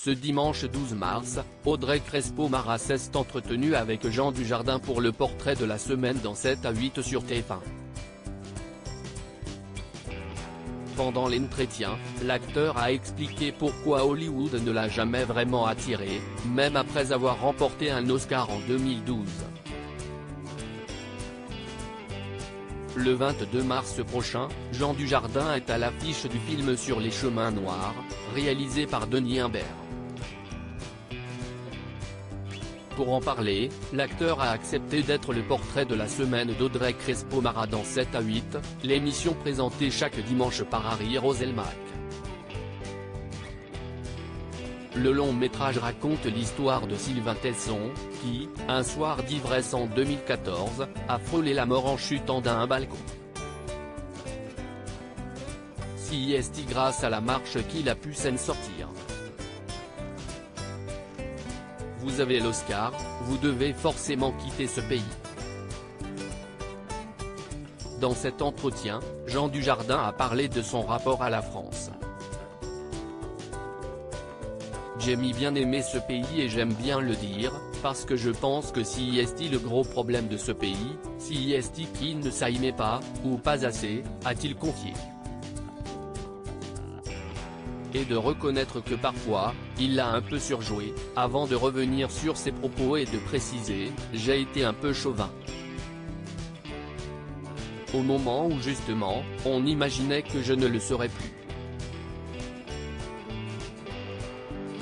Ce dimanche 12 mars, Audrey Crespo-Mara s'est entretenue avec Jean Dujardin pour le portrait de la semaine dans 7 à 8 sur TF1. Pendant l'entretien, l'acteur a expliqué pourquoi Hollywood ne l'a jamais vraiment attiré, même après avoir remporté un Oscar en 2012. Le 22 mars prochain, Jean Dujardin est à l'affiche du film Sur les chemins noirs, réalisé par Denis Imbert. Pour en parler, l'acteur a accepté d'être le portrait de la semaine d'Audrey Crespo-Mara dans 7 à 8, l'émission présentée chaque dimanche par Harry Roselmack. Le long métrage raconte l'histoire de Sylvain Tesson, qui, un soir d'ivresse en 2014, a frôlé la mort en chutant d'un balcon. C'est grâce à la marche qu'il a pu s'en sortir. Vous avez l'Oscar, vous devez forcément quitter ce pays. Dans cet entretien, Jean Dujardin a parlé de son rapport à la France. J'ai bien aimé ce pays et j'aime bien le dire, parce que je pense que si est le gros problème de ce pays, si est qu'il ne s'aimait pas, ou pas assez, a-t-il confié. Et de reconnaître que parfois, il l'a un peu surjoué, avant de revenir sur ses propos et de préciser « J'ai été un peu chauvin ». Au moment où justement, on imaginait que je ne le serais plus.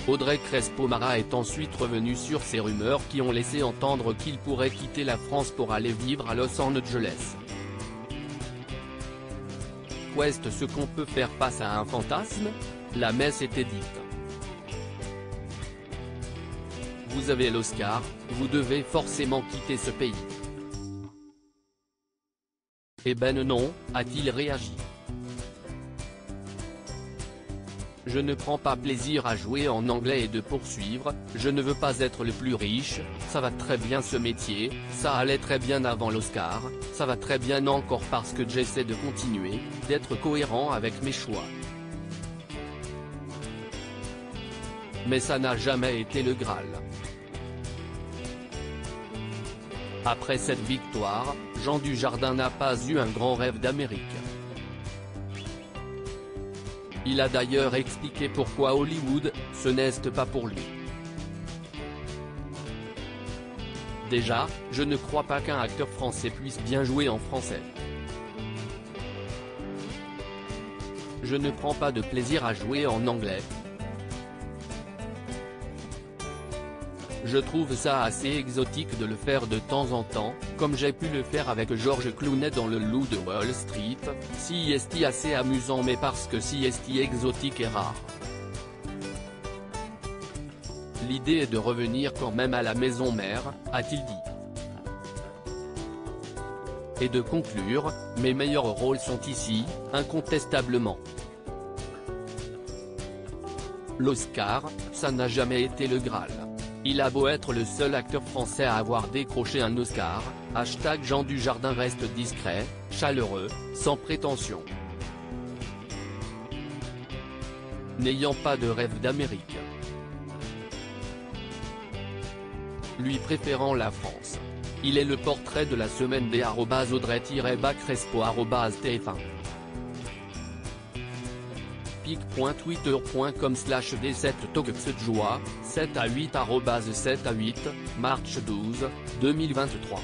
Audrey Crespo-Mara est ensuite revenue sur ces rumeurs qui ont laissé entendre qu'il pourrait quitter la France pour aller vivre à Los Angeles. Qu'est ce qu'on peut faire face à un fantasme ? La messe était dite. Vous avez l'Oscar, vous devez forcément quitter ce pays. Eh ben non, a-t-il réagi. Je ne prends pas plaisir à jouer en anglais et de poursuivre, je ne veux pas être le plus riche, ça va très bien ce métier, ça allait très bien avant l'Oscar, ça va très bien encore parce que j'essaie de continuer, d'être cohérent avec mes choix. Mais ça n'a jamais été le Graal. Après cette victoire, Jean Dujardin n'a pas eu un grand rêve d'Amérique. Il a d'ailleurs expliqué pourquoi Hollywood, ce n'est pas pour lui. Déjà, je ne crois pas qu'un acteur français puisse bien jouer en français. Je ne prends pas de plaisir à jouer en anglais. Je trouve ça assez exotique de le faire de temps en temps, comme j'ai pu le faire avec George Clooney dans Le Loup de Wall Street, c'est assez amusant mais parce que c'est exotique et rare. L'idée est de revenir quand même à la maison mère, a-t-il dit. Et de conclure, mes meilleurs rôles sont ici, incontestablement. L'Oscar, ça n'a jamais été le Graal. Il a beau être le seul acteur français à avoir décroché un Oscar, Jean Dujardin reste discret, chaleureux, sans prétention. N'ayant pas de rêve d'Amérique. Lui préférant la France. Il est le portrait de la semaine des @Audrey-Crespo @TF1. pic.twitter.com/D7Talksjoie, 7 à 8 7 à 8, mars 12, 2023.